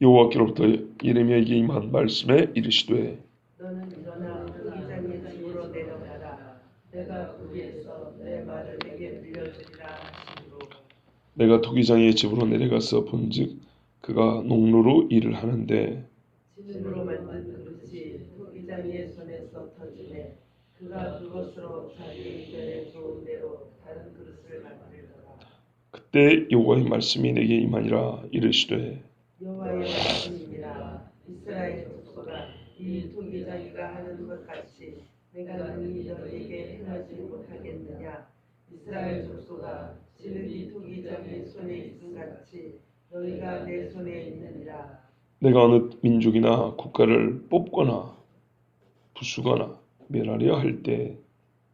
여호와께로부터 예레미야에게 임한 말씀에 이르시되 너는 일어나 토기장의 집으로 내려가라. 내가 거기에서 내 말을 내게 들려주리라 하시므로 내가 토기장의 집으로 내려가서 본즉 그가 농로로 일을 하는데 진으로 만든 그릇이 토기장의 손에서 터지매 그가 그것으로 자기 의견에 좋은 대로 다른 그릇을 만들더라. 그때 여호와의 말씀이 내게 임하니라 이르시되 여호와의 말씀이니라. 이스라엘 족속아, 이 토기장이가 하는 것 같이 내가 능히 너희에게 행하지 못하겠느냐. 이스라엘 족속아, 지극히 토기장이 손에 있음 같이 너희가 내 손에 있느니라. 내가 어느 민족이나 국가를 뽑거나 부수거나 멸하려 할 때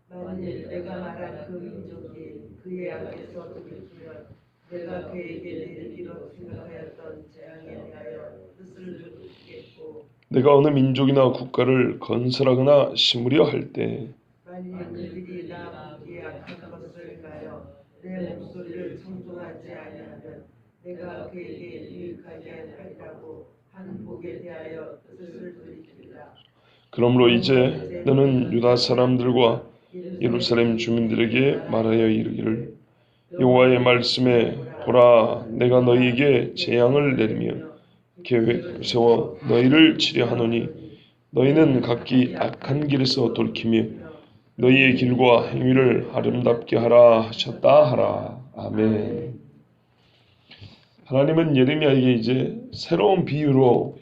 만일 내가 말한 그 민족이 그의 앞에서 돌이키면 내가 그에게 내리기로 생각하였던 재앙에 대하여 뜻을 주겠고, 내가 어느 민족이나 국가를 건설하거나 심으려 할 때 만일 그들이 나 보기에 악한 것을 행하여 내 목소리를 청종하지 아니하면 내가 그에게 유익하게 하리라고 한 복에 대하여 뜻을 돌이키리라. 그러므로 이제 너는 유다 사람들과 예루살렘 주민들에게 말하여 이르기를 여호와의 말씀에 보라 내가 너희에게 재앙을 내리며 계획 세워 너희를 치려 하노니 너희는 각기 악한 길에서 돌이키며 너희의 길과 행위를 아름답게 하라 하셨다 하라. 아멘. 하나님은 예레미야에게 이제 새로운 비유로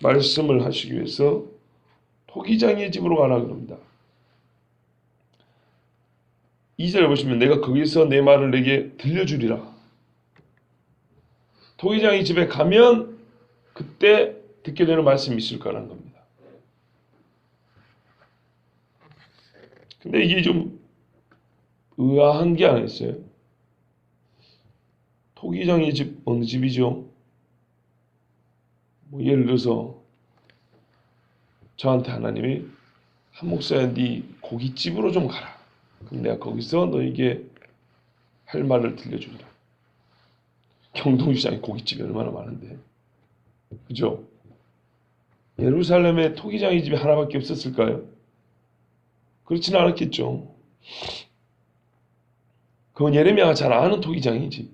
말씀을 하시기 위해서 토기장의 집으로 가라 그럽니다. 2절에 보시면 내가 거기서 내 말을 내게 들려주리라. 토기장의 집에 가면 그때 듣게 되는 말씀이 있을 거라는 겁니다. 근데 이게 좀 의아한 게 아니었어요. 토기장의 집 어느 집이죠? 뭐 예를 들어서 저한테 하나님이 한 목사야 네 고깃집으로 좀 가라. 그럼 내가 거기서 너에게 할 말을 들려주리라. 경동시장에 고깃집이 얼마나 많은데. 그죠? 예루살렘에 토기장의 집이 하나밖에 없었을까요? 그렇지는 않았겠죠. 그건 예레미야가 잘 아는 토기장의 집.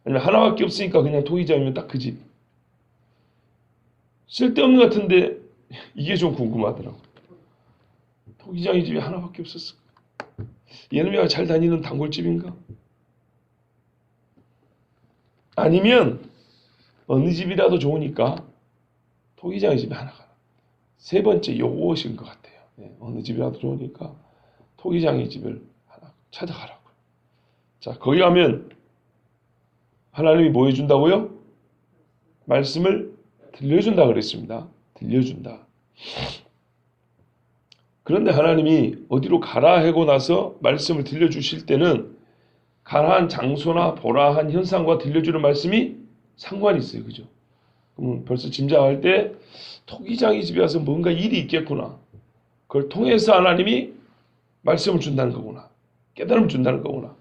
아니면 하나밖에 없으니까 그냥 토기장이면 딱 그 집. 쓸데없는 것 같은데 이게 좀 궁금하더라고. 토기장의 집이 하나밖에 없었을까? 예레미야가 잘 다니는 단골집인가? 아니면 어느 집이라도 좋으니까 토기장의 집에 하나 가라. 세 번째 요것인 것 같아요. 어느 집이라도 좋으니까 토기장의 집을 하나 찾아가라고요. 자, 거기 가면 하나님이 뭐 해준다고요? 말씀을 들려준다 그랬습니다. 들려준다. 그런데 하나님이 어디로 가라 하고 나서 말씀을 들려주실 때는 가라한 장소나 보라한 현상과 들려주는 말씀이 상관이 있어요. 그죠? 그럼 벌써 짐작할 때 토기장의 집에 와서 뭔가 일이 있겠구나. 그걸 통해서 하나님이 말씀을 준다는 거구나. 깨달음을 준다는 거구나.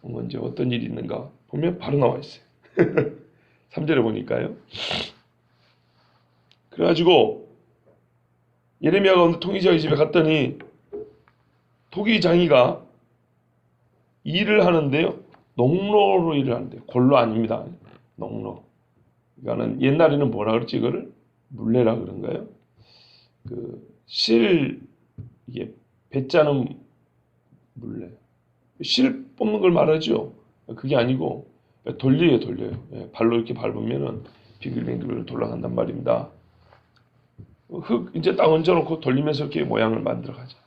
언제 어떤 일이 있는가 보면 바로 나와 있어요. 3절에 보니까요. 그래가지고 예레미야가 어느 토기장의 집에 갔더니 토기장이가 일을 하는데요. 농로로 일을 하는데요. 골로 아닙니다. 농로. 그러니까는 옛날에는 뭐라 그랬지 이거를? 물레라 그런가요? 이게 배 짜는 물레. 실 뽑는 걸 말하죠. 그게 아니고 돌려요. 발로 이렇게 밟으면은 빙글빙글 돌아간단 말입니다. 흙 이제 딱 얹어놓고 돌리면서 이렇게 모양을 만들어가자.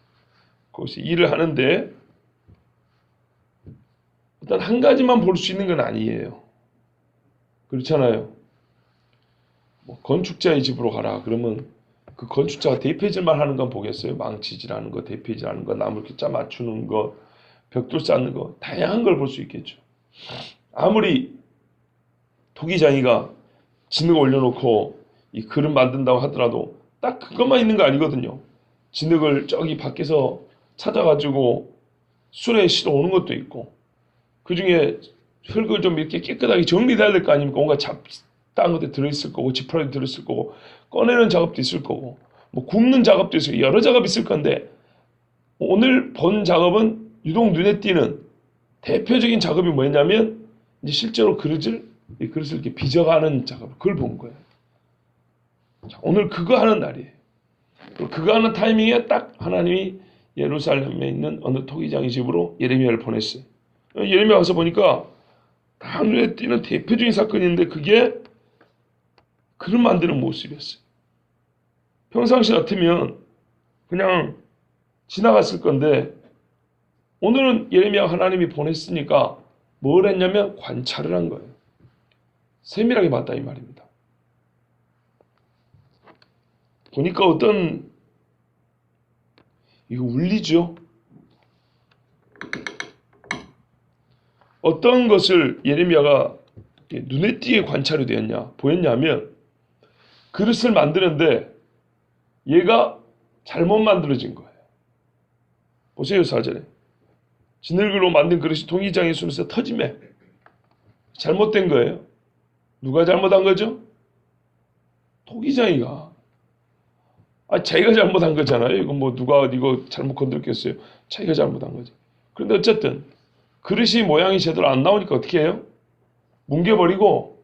거기서 일을 하는데 어떤 한 가지만 볼 수 있는 건 아니에요. 그렇잖아요. 뭐 건축자의 집으로 가라. 그러면 그 건축자가 대패질만 하는 건 보겠어요? 망치질하는 거, 대패질하는 거, 나무 이렇게 짜 맞추는 거, 벽돌 쌓는 거, 다양한 걸 볼 수 있겠죠. 아무리 토기장이가 진흙 올려놓고 이 그릇 만든다고 하더라도 딱 그것만 있는 거 아니거든요. 진흙을 저기 밖에서 찾아가지고 수레에 실어 오는 것도 있고, 그 중에 흙을 좀 이렇게 깨끗하게 정리돼야 될 거 아닙니까? 뭔가 잡다한 것들 들어있을 거고 지푸라기 들어있을 거고 꺼내는 작업도 있을 거고 뭐 굽는 작업도 있을 거고 여러 작업이 있을 건데 오늘 본 작업은 유독 눈에 띄는 대표적인 작업이 뭐였냐면 이제 실제로 이 그릇을 이렇게 빚어가는 작업, 그걸 본 거예요. 자, 오늘 그거 하는 날이에요. 그거 하는 타이밍에 딱 하나님이 예루살렘에 있는 어느 토기장의 집으로 예레미야를 보냈어요. 예레미야 와서 보니까 딱 눈에 띄는 대표적인 사건인데 그게 그릇 만드는 모습이었어요. 평상시 같으면 그냥 지나갔을 건데 오늘은 예레미야 하나님이 보냈으니까 뭘 했냐면 관찰을 한 거예요. 세밀하게 봤다 이 말입니다. 보니까 이거 울리죠? 어떤 것을 예레미야가 눈에 띄게 관찰이 보였냐면 그릇을 만드는데 얘가 잘못 만들어진 거예요. 보세요, 4절에. 진흙으로 만든 그릇이 통기장의 손에서 터지매. 잘못된 거예요. 누가 잘못한 거죠? 토기장이가. 자기가 잘못한 거잖아요. 이거 뭐 누가 이거 잘못 건드렸겠어요. 자기가 잘못한 거죠. 그런데 어쨌든 그릇이 모양이 제대로 안 나오니까 어떻게 해요? 뭉개버리고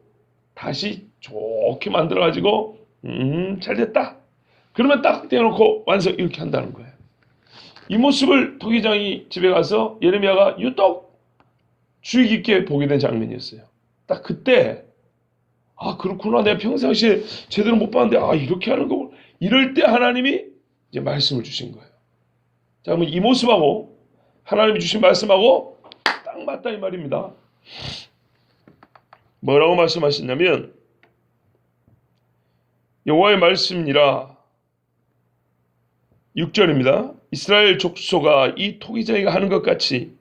다시 좋게 만들어가지고 잘 됐다. 그러면 딱 떼어놓고 완성 이렇게 한다는 거예요. 이 모습을 토기장이 집에 가서 예레미야가 유독 주의 깊게 보게 된 장면이었어요. 딱 그때 그렇구나. 내가 평상시에 제대로 못 봤는데 이렇게 하는 거고. 이럴 때 하나님이 이제 말씀을 주신 거예요. 자, 그러면 이 모습하고 하나님이 주신 말씀하고 딱 맞다 이 말입니다. 뭐라고 말씀하셨냐면 여호와의 말씀이니라 6절입니다. 이스라엘 족속아 이 토기장이가 하는 것 같이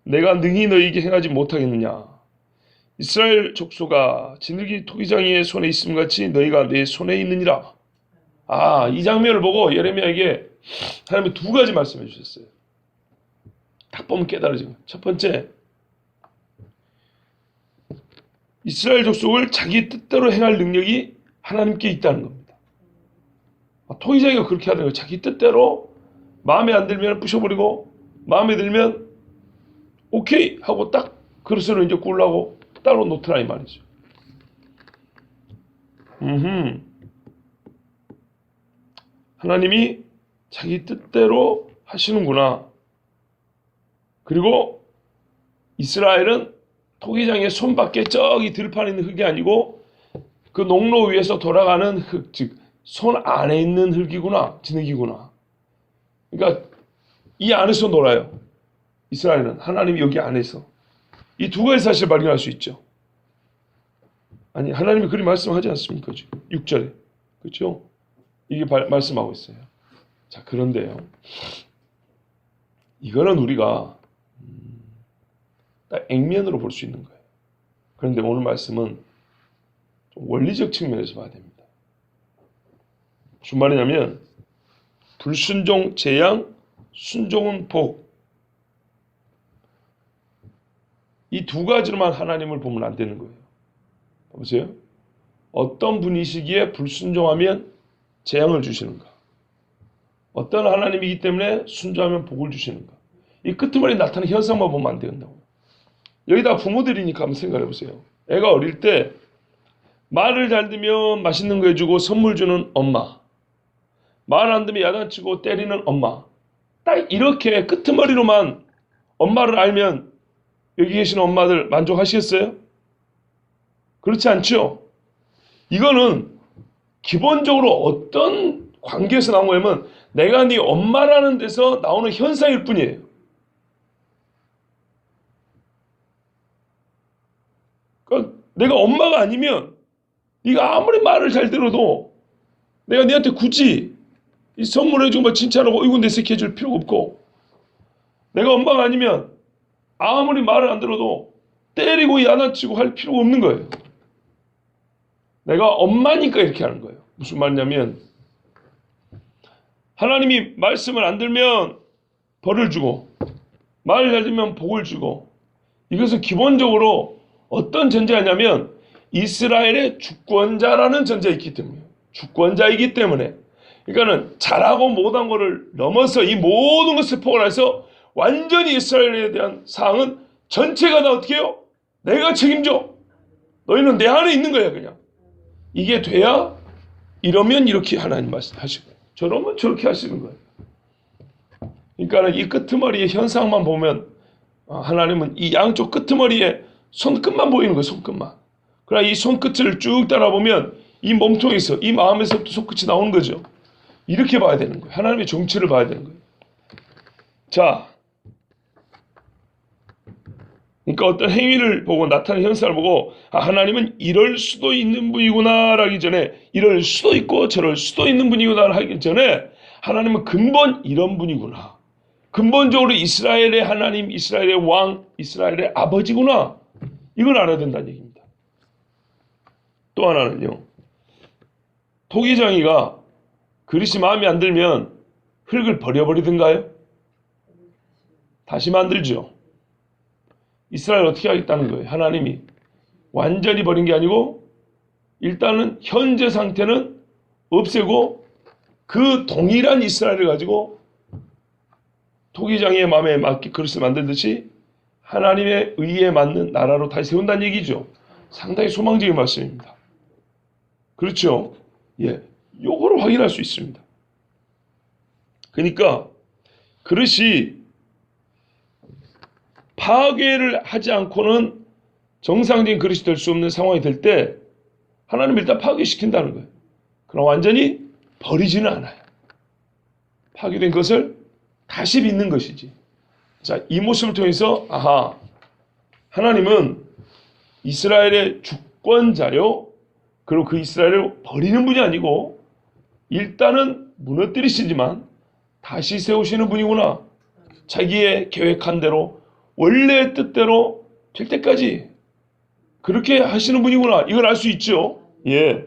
내가 능히 너희에게 행하지 못하겠느냐. 이스라엘 족속아 진흙이 토기장이의 손에 있음 같이 너희가 내 손에 있느니라. 이 장면을 보고 예레미야에게 하나님이 두 가지 말씀해 주셨어요. 딱 보면 깨달아진 거예요. 첫 번째, 이스라엘 족속을 자기 뜻대로 행할 능력이 하나님께 있다는 겁니다. 토기장이가 그렇게 하는 거예요. 자기 뜻대로 마음에 안 들면 부셔버리고 마음에 들면 오케이 하고 딱 그릇으로 이제 구우려고 따로 놓더라 이 말이죠. 하나님이 자기 뜻대로 하시는구나. 그리고 이스라엘은 토기장의 손밖에 저기 들판에 있는 흙이 아니고 그 농로 위에서 돌아가는 흙, 즉 손 안에 있는 흙이구나, 진흙이구나. 그러니까 이 안에서 놀아요. 이스라엘은 하나님이 여기 안에서 이 두 가지 사실을 발견할 수 있죠. 아니 하나님이 그리 말씀하지 않습니까? 6절에 그렇죠? 이게 말씀하고 있어요. 자, 그런데요. 이거는 우리가 딱 액면으로 볼 수 있는 거예요. 그런데 오늘 말씀은 좀 원리적 측면에서 봐야 됩니다. 무슨 말이냐면 불순종 재앙, 순종은 복. 이 두 가지로만 하나님을 보면 안 되는 거예요. 보세요. 어떤 분이시기에 불순종하면 재앙을 주시는가? 어떤 하나님이기 때문에 순종하면 복을 주시는가? 이 끄트머리 나타나는 현상만 보면 안 된다고요. 여기다 부모들이니까 한번 생각해 보세요. 애가 어릴 때 말을 잘 듣면 맛있는 거 해주고 선물 주는 엄마, 말 안 듣면 야단치고 때리는 엄마. 딱 이렇게 끄트머리로만 엄마를 알면 여기 계신 엄마들 만족하시겠어요? 그렇지 않죠? 이거는 기본적으로 어떤 관계에서 나온 거냐면 내가 네 엄마라는 데서 나오는 현상일 뿐이에요. 그러니까 내가 엄마가 아니면 네가 아무리 말을 잘 들어도 내가 네한테 굳이 이 선물해주고 뭐 칭찬하고 이거 내 새끼 해줄 필요가 없고, 내가 엄마가 아니면 아무리 말을 안 들어도 때리고 야단치고 할 필요가 없는 거예요. 내가 엄마니까 이렇게 하는 거예요. 무슨 말이냐면 하나님이 말씀을 안 들면 벌을 주고 말을 잘 들면 복을 주고, 이것은 기본적으로 어떤 전제냐면 이스라엘의 주권자라는 전제가 있기 때문에, 주권자이기 때문에, 그러니까는 잘하고 못한 거를 넘어서 이 모든 것을 포괄해서 완전히 이스라엘에 대한 사항은 전체가 다 어떻게 해요? 내가 책임져. 너희는 내 안에 있는 거야 그냥. 이게 돼야, 이러면 이렇게 하나님 말씀하시고 저러면 저렇게 하시는 거예요. 그러니까 이 끄트머리의 현상만 보면 하나님은 이 양쪽 끄트머리에 손끝만 보이는 거예요. 손끝만. 그러나 이 손끝을 쭉 따라보면 이 몸통에서, 이 마음에서부터 손끝이 나오는 거죠. 이렇게 봐야 되는 거예요. 하나님의 정치를 봐야 되는 거예요. 자, 그러니까 어떤 행위를 보고 나타나는 현상을 보고 하나님은 이럴 수도 있는 분이구나 라기 전에, 이럴 수도 있고 저럴 수도 있는 분이구나 하기 전에 하나님은 근본 이런 분이구나. 근본적으로 이스라엘의 하나님, 이스라엘의 왕, 이스라엘의 아버지구나. 이걸 알아야 된다는 얘기입니다. 또 하나는요. 토기장이가 그릇이 마음에 안 들면 흙을 버려버리든가요? 다시 만들죠. 이스라엘 어떻게 하겠다는 거예요? 하나님이 완전히 버린 게 아니고 일단은 현재 상태는 없애고 그 동일한 이스라엘을 가지고 토기장의 마음에 맞게 그릇을 만들듯이 하나님의 의에 맞는 나라로 다시 세운다는 얘기죠. 상당히 소망적인 말씀입니다. 그렇죠? 예, 요거를 확인할 수 있습니다. 그러니까 그릇이 파괴를 하지 않고는 정상적인 그릇이 될 수 없는 상황이 될 때 하나님은 일단 파괴시킨다는 거예요. 그럼 완전히 버리지는 않아요. 파괴된 것을 다시 빚는 것이지. 자, 이 모습을 통해서 하나님은 이스라엘의 주권자요. 그리고 그 이스라엘을 버리는 분이 아니고 일단은 무너뜨리시지만 다시 세우시는 분이구나. 자기의 계획한 대로 원래의 뜻대로 될 때까지 그렇게 하시는 분이구나. 이걸 알 수 있죠. 예.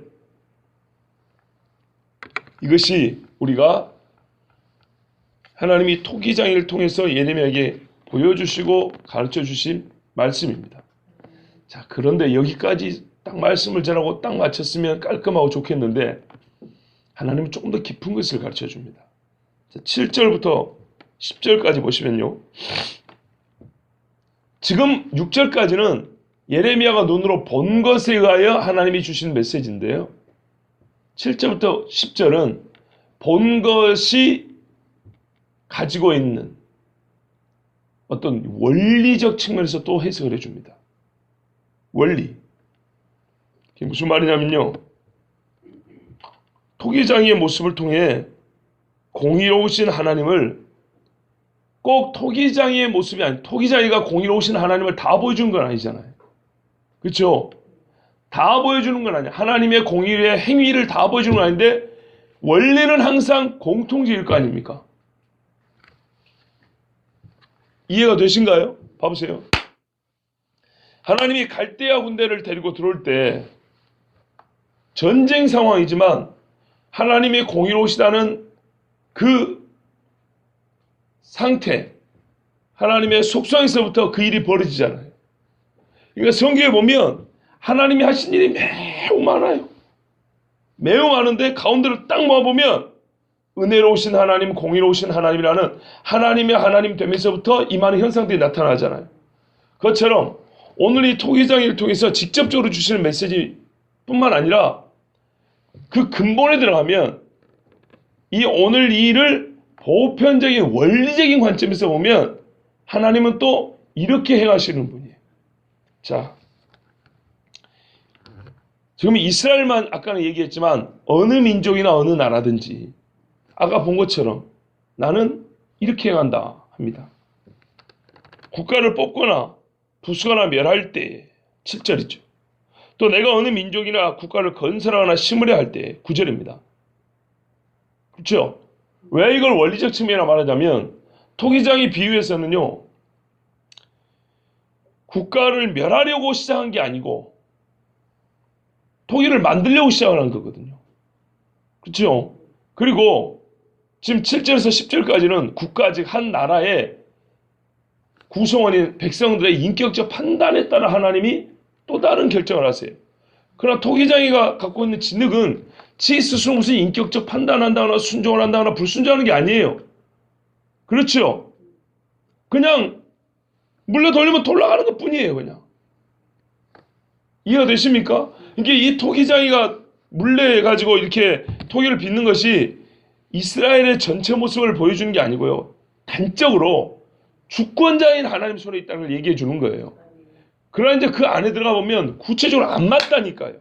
이것이 우리가 하나님이 토기장이를 통해서 예레미야에게 보여주시고 가르쳐 주신 말씀입니다. 자, 그런데 여기까지 딱 말씀을 전하고 딱 마쳤으면 깔끔하고 좋겠는데 하나님은 조금 더 깊은 것을 가르쳐 줍니다. 7절부터 10절까지 보시면요. 지금 6절까지는 예레미야가 눈으로 본 것에 의하여 하나님이 주신 메시지인데요. 7절부터 10절은 본 것이 가지고 있는 어떤 원리적 측면에서 또 해석을 해줍니다. 원리. 이게 무슨 말이냐면요. 토기장이의 모습을 통해 공의로우신 하나님을 꼭 토기장이의 모습이 아니, 토기장이가 공의로우신 하나님을 다 보여주는 건 아니잖아요. 그렇죠? 다 보여주는 건 아니야. 하나님의 공의의 행위를 다 보여주는 건 아닌데 원리는 항상 공통적일 거 아닙니까? 이해가 되신가요? 봐보세요. 하나님이 갈대아 군대를 데리고 들어올 때 전쟁 상황이지만 하나님의 공의로우시다는 그 상태, 하나님의 속성에서부터 그 일이 벌어지잖아요. 그러니까 성경에 보면 하나님이 하신 일이 매우 많아요. 매우 많은데 가운데로 딱 모아보면 은혜로우신 하나님, 공의로우신 하나님이라는 하나님의 하나님 되면서부터 이 많은 현상들이 나타나잖아요. 그것처럼 오늘 이 토기장을 통해서 직접적으로 주시는 메시지뿐만 아니라 그 근본에 들어가면 이 오늘 이 일을 보편적인 원리적인 관점에서 보면 하나님은 또 이렇게 행하시는 분이에요. 자, 지금 이스라엘만 아까는 얘기했지만 어느 민족이나 어느 나라든지 아까 본 것처럼 나는 이렇게 행한다 합니다. 국가를 뽑거나 부수거나 멸할 때 7절이죠. 또 내가 어느 민족이나 국가를 건설하거나 심으려 할 때 9절입니다. 그렇죠? 왜 이걸 원리적 측면이라 말하자면 토기장의 비유에서는요. 국가를 멸하려고 시작한 게 아니고 토기를 만들려고 시작을 한 거거든요. 그렇죠? 그리고 지금 7절에서 10절까지는 국가 즉 한 나라의 구성원인 백성들의 인격적 판단에 따라 하나님이 또 다른 결정을 하세요. 그러나 토기장이가 갖고 있는 진흙은 지 스스로 무슨 인격적 판단한다거나 순종을 한다거나 불순종하는 게 아니에요. 그렇죠? 그냥 물레 돌리면 돌아가는 것 뿐이에요. 그냥. 이해가 되십니까? 이게 이 토기장이가 물레 가지고 이렇게 토기를 빚는 것이 이스라엘의 전체 모습을 보여주는 게 아니고요. 단적으로 주권자인 하나님 손에 있다는 걸 얘기해 주는 거예요. 그러나 이제 그 안에 들어가 보면 구체적으로 안 맞다니까요.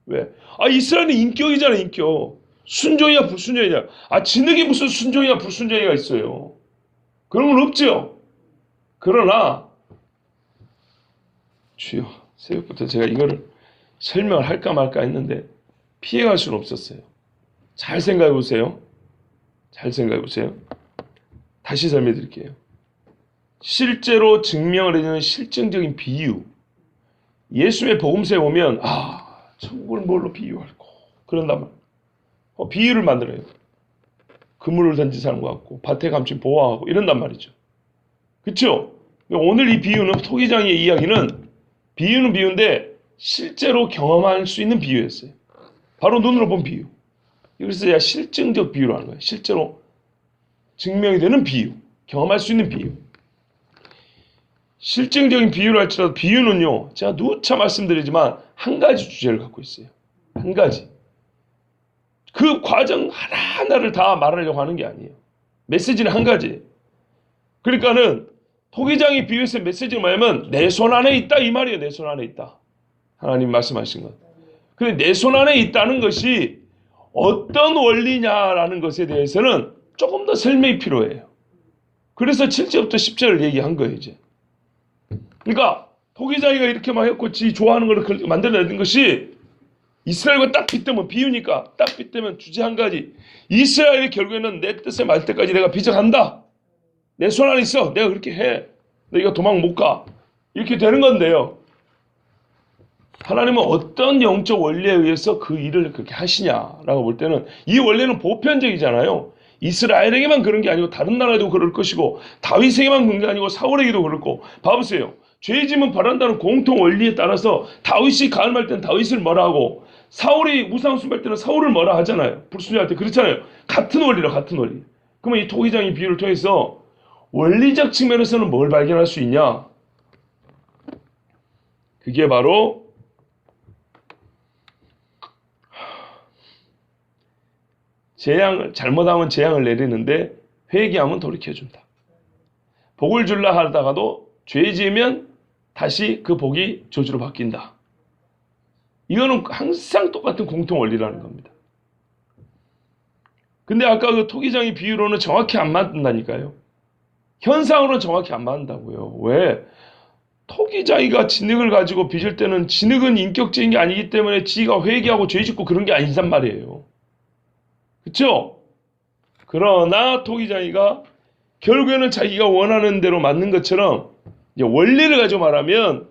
왜? 이스라엘은 인격이잖아요, 인격. 순종이냐 불순종이냐. 진흙이 무슨 순종이냐 불순종이가 있어요. 그런 건 없죠. 그러나 주여, 새벽부터 제가 이거를 설명을 할까 말까 했는데 피해갈 수는 없었어요. 잘 생각해 보세요. 잘 생각해 보세요. 다시 설명해 드릴게요. 실제로 증명을 해주는 실증적인 비유. 예수의 복음서에 보면 천국을 뭘로 비유할까? 그런단 말이에요. 비유를 만들어요. 그물을 던진 사람과 같고 밭에 감춘 보화하고 이런단 말이죠. 그렇죠? 오늘 이 비유는 토기장이의 이야기는 비유는 비유인데 실제로 경험할 수 있는 비유였어요. 바로 눈으로 본 비유. 그래서 제가 실증적 비유로 하는 거예요. 실제로 증명이 되는 비유. 경험할 수 있는 비유. 실증적인 비유를 할지라도 비유는요. 제가 누차 말씀드리지만 한 가지 주제를 갖고 있어요. 한 가지. 그 과정 하나하나를 다 말하려고 하는 게 아니에요. 메시지는 한 가지. 그러니까는 토기장이 비유했을 메시지는 뭐냐면 내 손 안에 있다 이 말이에요. 내 손 안에 있다. 하나님 말씀하신 것. 근데 내 손 안에 있다는 것이 어떤 원리냐라는 것에 대해서는 조금 더 설명이 필요해요. 그래서 7절부터 10절을 얘기한 거예요, 이제. 그러니까 토기장이가 이렇게 막 했고 지 좋아하는 걸 만들어내는 것이 이스라엘과 딱 빗대면 비유니까 딱 빗대면 주제 한 가지. 이스라엘이 결국에는 내 뜻에 맞을 때까지 내가 빚어간다. 내 손 안에 있어. 내가 그렇게 해. 너희가 도망 못 가. 이렇게 되는 건데요. 하나님은 어떤 영적 원리에 의해서 그 일을 그렇게 하시냐라고 볼 때는 이 원리는 보편적이잖아요. 이스라엘에게만 그런 게 아니고 다른 나라에도 그럴 것이고 다윗에게만 그런 게 아니고 사울에게도 그렇고 봐보세요. 죄짐은 바란다는 공통 원리에 따라서 다윗이 가늠할 때는 다윗을 뭐라 하고 사울이 무상순발 때는 사울을 뭐라 하잖아요. 불순종할 때 그렇잖아요. 같은 원리라 같은 원리. 그러면 이 토기장의 비유를 통해서 원리적 측면에서는 뭘 발견할 수 있냐? 그게 바로 잘못하면 재앙을 내리는데 회개하면 돌이켜준다. 복을 줄라 하다가도 죄 지으면 다시 그 복이 저주로 바뀐다. 이거는 항상 똑같은 공통 원리라는 겁니다. 근데 아까 그 토기장의 비유로는 정확히 안 맞는다니까요. 현상으로는 정확히 안 맞는다고요. 왜? 토기장이가 진흙을 가지고 빚을 때는 진흙은 인격적인 게 아니기 때문에 지가 회개하고 죄 짓고 그런 게 아니란 말이에요. 그렇죠? 그러나 토기장이가 결국에는 자기가 원하는 대로 맞는 것처럼 이제 원리를 가지고 말하면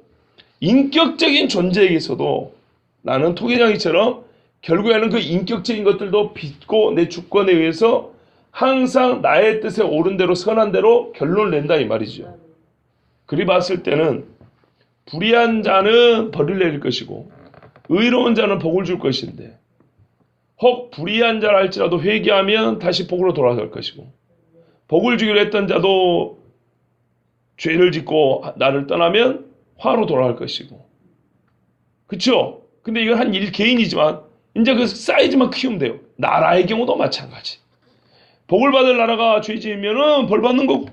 인격적인 존재에게서도 나는 토기장이처럼 결국에는 그 인격적인 것들도 빚고 내 주권에 의해서 항상 나의 뜻에 옳은 대로 선한 대로 결론을 낸다 이 말이죠. 그리 봤을 때는 불의한 자는 벌을 내릴 것이고 의로운 자는 복을 줄 것인데 혹 불의한 자라 할지라도 회개하면 다시 복으로 돌아갈 것이고 복을 주기로 했던 자도 죄를 짓고 나를 떠나면 화로 돌아갈 것이고 그렇죠? 근데 이건 한 개인이지만 이제 그 사이즈만 키우면 돼요. 나라의 경우도 마찬가지. 복을 받을 나라가 죄 지으면 벌 받는 거고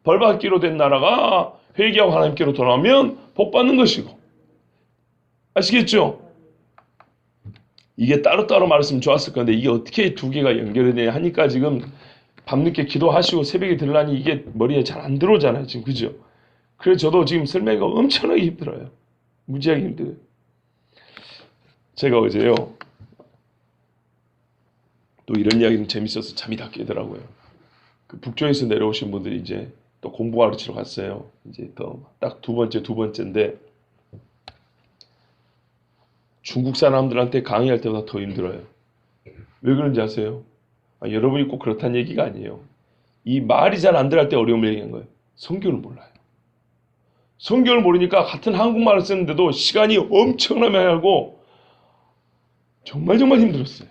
벌 받기로 된 나라가 회개하고 하나님께로 돌아오면 복 받는 것이고 아시겠죠? 이게 따로따로 말했으면 좋았을 건데 이게 어떻게 두 개가 연결이 되냐 하니까 지금 밤늦게 기도하시고 새벽에 들으려니 이게 머리에 잘 안 들어오잖아요. 지금 그죠? 그래서 저도 지금 설명이 엄청나게 힘들어요. 무지하게 힘들어요. 제가 어제요. 또 이런 이야기는 재밌어서 잠이 다 깨더라고요. 그 북쪽에서 내려오신 분들이 이제 또 공부 가르치러 갔어요. 이제 또 딱 두 번째인데 중국 사람들한테 강의할 때보다 더 힘들어요. 왜 그런지 아세요? 여러분이 꼭 그렇다는 얘기가 아니에요. 이 말이 잘 안 들어갈 때 어려움을 얘기한 거예요. 성경을 몰라요. 성경을 모르니까 같은 한국말을 쓰는데도 시간이 엄청나게 하고 정말 힘들었어요.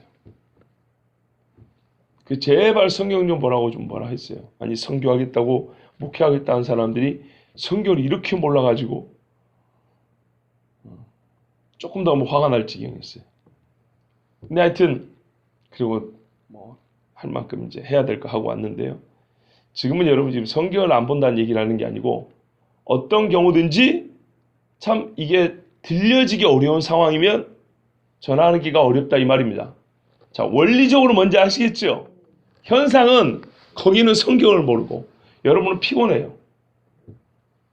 그 제발 성경 좀 보라고 좀 뭐라 했어요. 아니 선교하겠다고 목회하겠다는 사람들이 성경을 이렇게 몰라가지고 조금 더 화가 날 지경이었어요. 근데 하여튼 그리고 뭐 할 만큼 이제 해야 될 거 하고 왔는데요. 지금은 여러분 지금 성경을 안 본다는 얘기를 하는 게 아니고 어떤 경우든지 참 이게 들려지기 어려운 상황이면 전하기가 어렵다 이 말입니다. 자, 원리적으로 먼저 아시겠죠? 현상은 거기는 성경을 모르고 여러분은 피곤해요.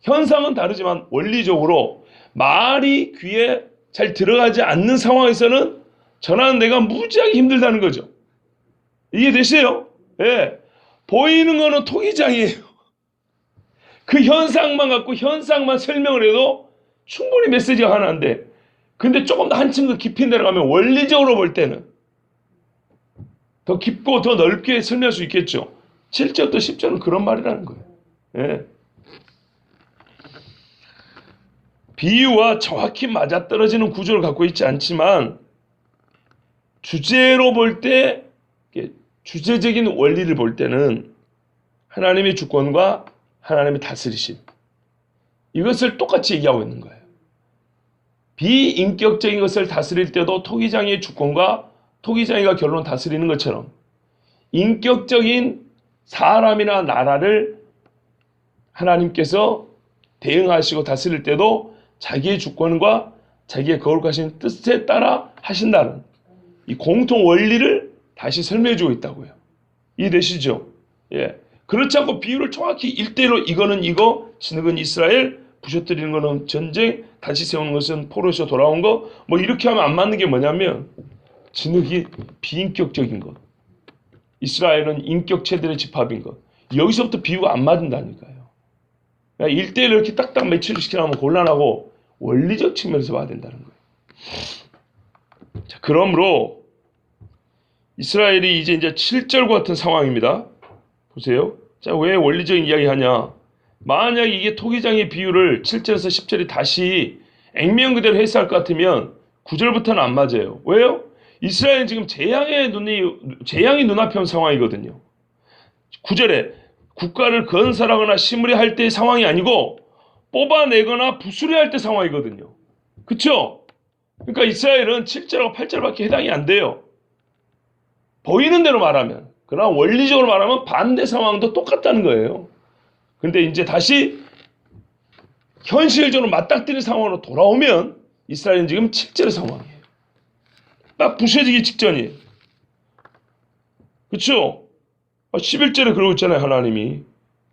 현상은 다르지만 원리적으로 말이 귀에 잘 들어가지 않는 상황에서는 전하는 내가 무지하게 힘들다는 거죠. 이해되세요? 예. 보이는 거는 토기장이에요. 그 현상만 갖고 현상만 설명을 해도 충분히 메시지가 하나인데 근데 조금 더 한층 더 깊이 내려가면 원리적으로 볼 때는 더 깊고 더 넓게 설명할 수 있겠죠. 7절부터 10절은 그런 말이라는 거예요. 예. 비유와 정확히 맞아떨어지는 구조를 갖고 있지 않지만 주제로 볼 때 주제적인 원리를 볼 때는 하나님의 주권과 하나님의 다스리심 이것을 똑같이 얘기하고 있는 거예요. 비인격적인 것을 다스릴 때도 토기장이의 주권과 토기장이가 결론 다스리는 것처럼 인격적인 사람이나 나라를 하나님께서 대응하시고 다스릴 때도 자기의 주권과 자기의 거룩하신 뜻에 따라 하신다는 이 공통 원리를 다시 설명해주고 있다고요. 이해되시죠? 예. 그렇지 않고 비유를 정확히 1대1로 이거는 이거, 진흙은 이스라엘, 부셔뜨리는 거는 전쟁, 다시 세우는 것은 포로에서 돌아온 거, 뭐 이렇게 하면 안 맞는 게 뭐냐면 진흙이 비인격적인 것, 이스라엘은 인격체들의 집합인 것. 여기서부터 비유가 안 맞는다니까요. 1대1로 이렇게 딱딱 매치를 시키려면 곤란하고 원리적 측면에서 봐야 된다는 거예요. 자, 그러므로 이스라엘이 이제 7절과 같은 상황입니다. 보세요. 자, 왜 원리적인 이야기 하냐? 만약 이게 토기장의 비유를 7절에서 10절이 다시 액면 그대로 해석할 것 같으면 9절부터는 안 맞아요. 왜요? 이스라엘은 지금 재앙이 눈앞에 온 상황이거든요. 9절에 국가를 건설하거나 심으려 할 때의 상황이 아니고 뽑아내거나 부수려 할 때 상황이거든요. 그쵸? 그러니까 이스라엘은 7절하고 8절밖에 해당이 안 돼요. 보이는 대로 말하면. 그러나 원리적으로 말하면 반대 상황도 똑같다는 거예요. 근데 이제 다시 현실적으로 맞닥뜨리는 상황으로 돌아오면 이스라엘은 지금 7절의 상황이에요. 딱 부셔지기 직전이에요. 그렇죠? 11절에 그러고 있잖아요. 하나님이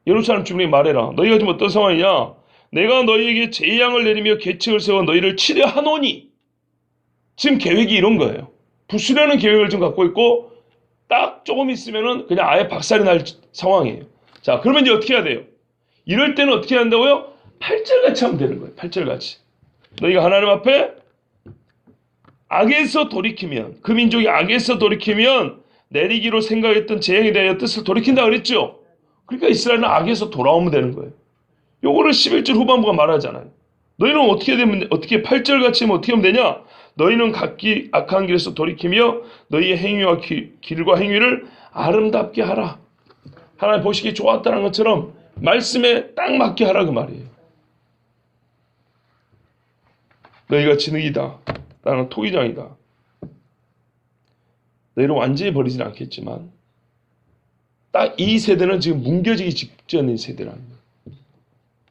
예루살렘 주민에게 말해라. 너희가 지금 어떤 상황이냐? 내가 너희에게 재앙을 내리며 계책을 세워 너희를 치려 하노니. 지금 계획이 이런 거예요. 부수려는 계획을 지금 갖고 있고 딱 조금 있으면은 그냥 아예 박살이 날 상황이에요. 자, 그러면 이제 어떻게 해야 돼요? 이럴 때는 어떻게 한다고요? 8절같이 하면 되는 거예요. 8절같이. 너희가 하나님 앞에 악에서 돌이키면, 그 민족이 악에서 돌이키면 내리기로 생각했던 재앙에 대하여 뜻을 돌이킨다 그랬죠? 그러니까 이스라엘은 악에서 돌아오면 되는 거예요. 요거를 11절 후반부가 말하잖아요. 너희는 어떻게 8절같이 하면 어떻게 하면 되냐? 너희는 각기 악한 길에서 돌이키며 너희의 행위와 길과 행위를 아름답게 하라. 하나님 보시기에 좋았다는 것처럼 말씀에 딱 맞게 하라 그 말이에요. 너희가 진흙이다. 나는 토기장이다. 너희를 완전히 버리지는 않겠지만 딱 이 세대는 지금 뭉개지기 직전인 세대라는 거예요.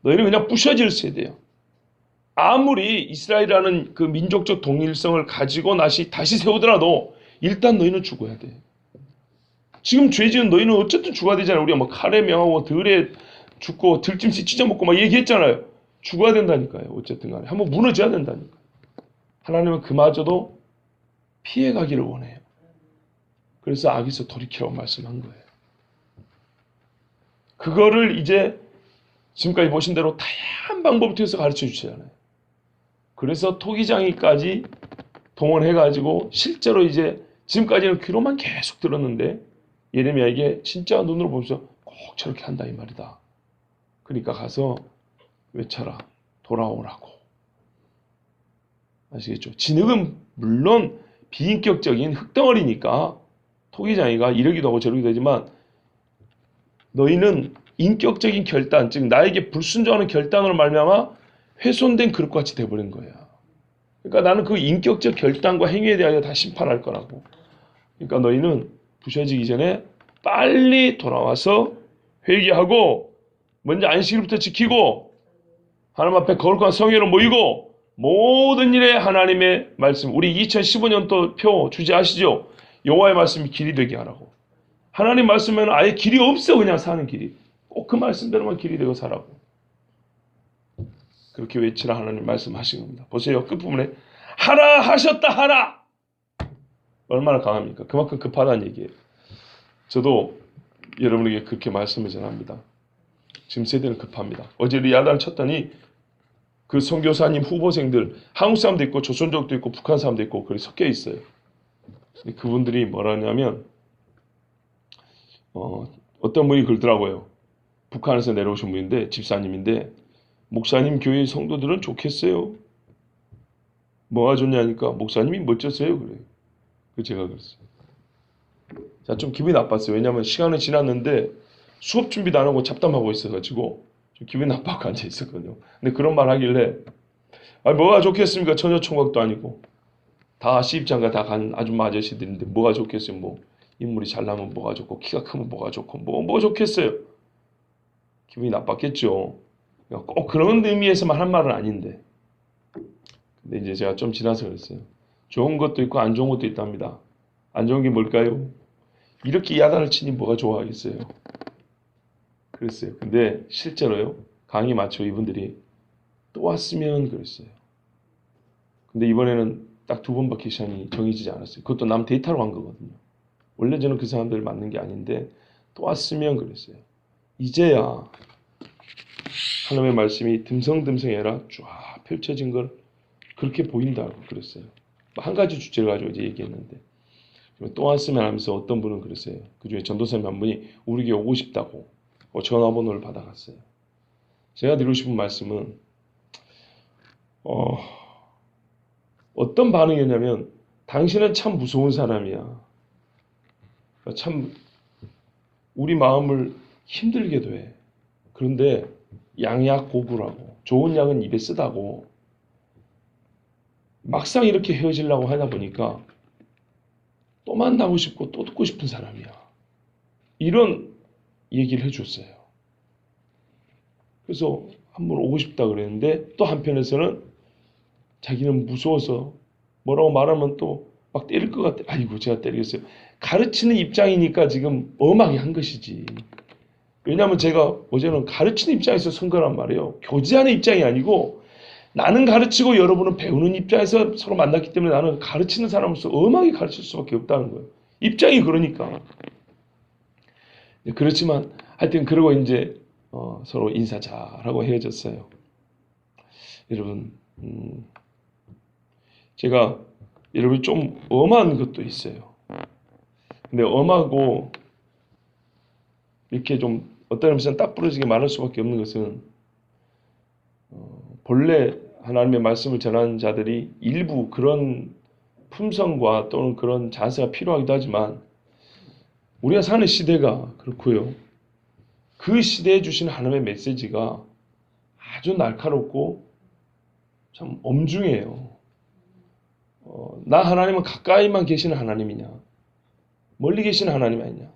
너희는 그냥 부셔질 세대예요. 아무리 이스라엘이라는 그 민족적 동일성을 가지고 다시 세우더라도 일단 너희는 죽어야 돼. 지금 죄 지은 너희는 어쨌든 죽어야 되잖아요. 우리가 뭐 칼에 명하고 들에 죽고 들짐승 찢어먹고 막 얘기했잖아요. 죽어야 된다니까요. 어쨌든 간에 한번 무너져야 된다니까요. 하나님은 그마저도 피해가기를 원해요. 그래서 악에서 돌이키라고 말씀한 거예요. 그거를 이제 지금까지 보신 대로 다양한 방법을 통해서 가르쳐 주시잖아요. 그래서 토기장이까지 동원해가지고 실제로 이제 지금까지는 귀로만 계속 들었는데 예레미야에게 진짜 눈으로 보면서 꼭 저렇게 한다 이 말이다. 그러니까 가서 외쳐라. 돌아오라고. 아시겠죠? 진흙은 물론 비인격적인 흙덩어리니까 토기장이가 이러기도 하고 저러기도 하지만 너희는 인격적인 결단, 즉 나에게 불순종하는 결단으로 말미암아 훼손된 그릇과 같이 돼버린 거야. 그러니까 나는 그 인격적 결단과 행위에 대하여 다 심판할 거라고. 그러니까 너희는 부셔지기 전에 빨리 돌아와서 회개하고 먼저 안식일부터 지키고 하나님 앞에 거룩한 성회로 모이고 모든 일에 하나님의 말씀, 우리 2015년도 표 주제아시죠? 여호와의 말씀이 길이 되게 하라고. 하나님 말씀에는 아예 길이 없어. 그냥 사는 길이. 꼭 그 말씀대로만 길이 되고 살라고. 그렇게 외치라 하나님 말씀하신 겁니다. 보세요. 끝부분에 하라 하셨다 하라. 얼마나 강합니까? 그만큼 급하다는 얘기예요. 저도 여러분에게 그렇게 말씀을 전합니다. 지금 세대는 급합니다. 어제 우리 야단을 쳤더니 그 선교사님 후보생들 한국 사람도 있고 조선족도 있고 북한 사람도 있고 그렇게 섞여 있어요. 그분들이 뭐라 하냐면 어떤 분이 그러더라고요. 북한에서 내려오신 분인데 집사님인데 목사님 교회 성도들은 좋겠어요. 뭐가 좋냐니까 목사님이 멋졌어요. 그래요. 그 제가 그랬어요. 자, 좀 기분이 나빴어요. 왜냐하면 시간이 지났는데 수업 준비도 안 하고 잡담하고 있어가지고 좀 기분이 나빠서 앉아 있었거든요. 근데 그런 말 하길래 뭐가 좋겠습니까? 처녀 총각도 아니고 다 시집장가 다 간 아줌마 아저씨들인데 뭐가 좋겠어요? 뭐 인물이 잘나면 뭐가 좋고 키가 크면 뭐가 좋고 뭐가 좋겠어요? 기분이 나빴겠죠. 꼭 그런 의미에서만 한 말은 아닌데. 근데 이제 제가 좀 지나서 그랬어요. 좋은 것도 있고 안 좋은 것도 있답니다. 안 좋은 게 뭘까요? 이렇게 야단을 치니 뭐가 좋아하겠어요? 그랬어요. 근데 실제로요. 강의 마쳐 이분들이 또 왔으면 그랬어요. 근데 이번에는 딱 2번밖에 시간이 정해지지 않았어요. 그것도 남 데이터로 간 거거든요. 원래 저는 그 사람들을 맞는 게 아닌데 또 왔으면 그랬어요. 이제야 하나님의 말씀이 듬성듬성해라 쫙 펼쳐진 걸 그렇게 보인다고 그랬어요. 한 가지 주제를 가지고 이제 얘기했는데 또 왔으면 하면서 어떤 분은 그랬어요. 그 중에 전도사님 한 분이 우리 교회 오고 싶다고 전화번호를 받아갔어요. 제가 드리고 싶은 말씀은 어떤 반응이었냐면 당신은 참 무서운 사람이야. 참 우리 마음을 힘들게도 해. 그런데 양약고구라고 좋은 약은 입에 쓰다고 막상 이렇게 헤어지려고 하다 보니까 또 만나고 싶고 또 듣고 싶은 사람이야. 이런 얘기를 해줬어요. 그래서 한번 오고 싶다 그랬는데 또 한편에서는 자기는 무서워서 뭐라고 말하면 또 막 때릴 것 같아. 아이고 제가 때리겠어요. 가르치는 입장이니까 지금 엄하게 한 것이지. 왜냐하면 제가 어제는 가르치는 입장에서 선거란 말이에요. 교제하는 입장이 아니고 나는 가르치고 여러분은 배우는 입장에서 서로 만났기 때문에 나는 가르치는 사람으로서 엄하게 가르칠 수밖에 없다는 거예요. 입장이 그러니까. 그렇지만 하여튼 그러고 이제 서로 인사 잘하고 헤어졌어요. 여러분 제가 여러분 좀 엄한 것도 있어요. 근데 엄하고 이렇게 좀 어떤 의미에서는 딱 부러지게 말할 수밖에 없는 것은 본래 하나님의 말씀을 전하는 자들이 일부 그런 품성과 또는 그런 자세가 필요하기도 하지만 우리가 사는 시대가 그렇고요. 그 시대에 주신 하나님의 메시지가 아주 날카롭고 참 엄중해요. 나 하나님은 가까이만 계시는 하나님이냐? 멀리 계시는 하나님 아니냐?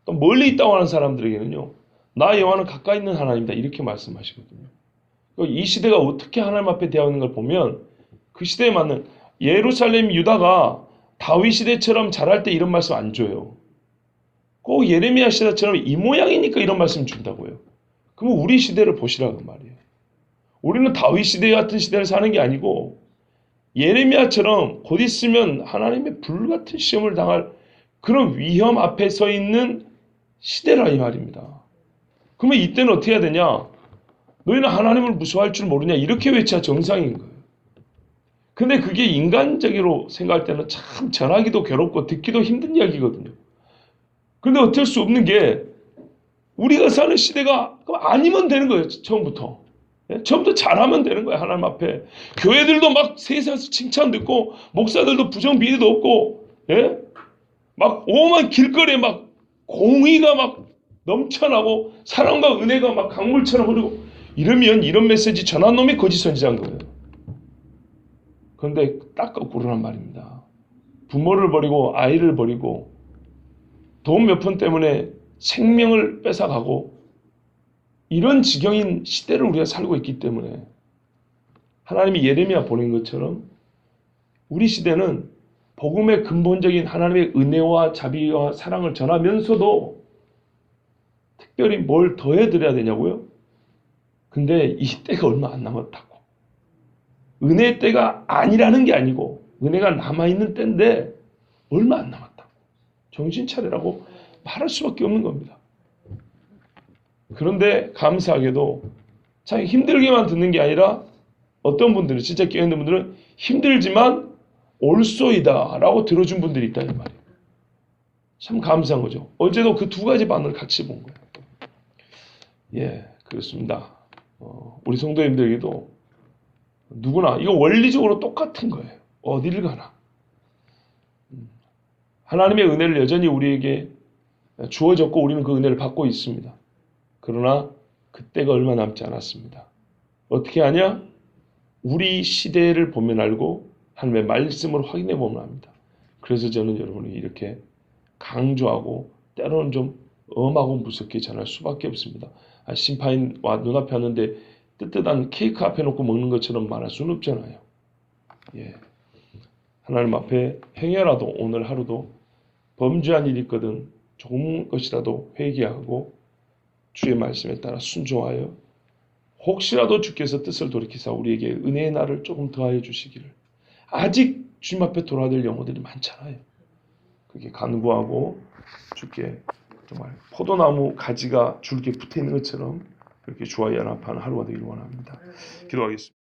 또 멀리 있다고 하는 사람들에게는요. 나 여호와는 가까이 있는 하나님이다. 이렇게 말씀하시거든요. 이 시대가 어떻게 하나님 앞에 되어 있는 걸 보면 그 시대에 맞는 예루살렘 유다가 다윗 시대처럼 자랄 때 이런 말씀 안 줘요. 꼭 예레미야 시대처럼 이 모양이니까 이런 말씀 준다고요. 그러면 우리 시대를 보시라고 말이에요. 우리는 다윗 시대 같은 시대를 사는 게 아니고 예레미야처럼 곧 있으면 하나님의 불같은 시험을 당할 그런 위험 앞에 서 있는 시대라 이 말입니다. 그러면 이때는 어떻게 해야 되냐? 너희는 하나님을 무서워할 줄 모르냐? 이렇게 외쳐야 정상인 거예요. 근데 그게 인간적으로 생각할 때는 참 전하기도 괴롭고 듣기도 힘든 이야기거든요. 근데 어쩔 수 없는 게 우리가 사는 시대가 아니면 되는 거예요. 처음부터. 예? 처음부터 잘하면 되는 거예요. 하나님 앞에. 교회들도 막 세상에서 칭찬 듣고 목사들도 부정 비리도 없고 예? 막 오만 길거리에 막 공의가 막 넘쳐나고 사랑과 은혜가 막 강물처럼 흐르고 이러면 이런 메시지 전한 놈이 거짓 선지자인 거예요. 그런데 딱 거꾸로란 말입니다. 부모를 버리고 아이를 버리고 돈 몇 푼 때문에 생명을 뺏어가고 이런 지경인 시대를 우리가 살고 있기 때문에 하나님이 예레미야 보낸 것처럼 우리 시대는 복음의 근본적인 하나님의 은혜와 자비와 사랑을 전하면서도 특별히 뭘 더해드려야 되냐고요? 근데 이 때가 얼마 안 남았다고. 은혜의 때가 아니라는 게 아니고 은혜가 남아있는 때인데 얼마 안 남았다고. 정신 차리라고 말할 수밖에 없는 겁니다. 그런데 감사하게도 참 힘들게만 듣는 게 아니라 어떤 분들은 진짜 깨어있는 분들은 힘들지만 올소이다 라고 들어준 분들이 있다는 말이에요. 참 감사한 거죠. 어제도 그 두 가지 반응을 같이 본 거예요. 예, 그렇습니다. 우리 성도님들에게도 누구나 이거 원리적으로 똑같은 거예요. 어디를 가나. 하나님의 은혜를 여전히 우리에게 주어졌고 우리는 그 은혜를 받고 있습니다. 그러나 그때가 얼마 남지 않았습니다. 어떻게 하냐? 우리 시대를 보면 알고 하나님의 말씀을 확인해 보면 압니다. 그래서 저는 여러분이 이렇게 강조하고 때로는 좀 엄하고 무섭게 전할 수밖에 없습니다. 심판이 눈앞에 왔는데 뜨뜻한 케이크 앞에 놓고 먹는 것처럼 말할 수는 없잖아요. 예. 하나님 앞에 행여라도 오늘 하루도 범죄한 일이 있거든 조금 것이라도 회개하고 주의 말씀에 따라 순종하여 혹시라도 주께서 뜻을 돌이키사 우리에게 은혜의 날을 조금 더하여 주시기를. 아직 주님 앞에 돌아야 될 영혼들이 많잖아요. 그게 간구하고 주께 정말 포도나무 가지가 줄기에 붙어 있는 것처럼 그렇게 주와 연합하는 하루가 되기를 원합니다. 기도하겠습니다.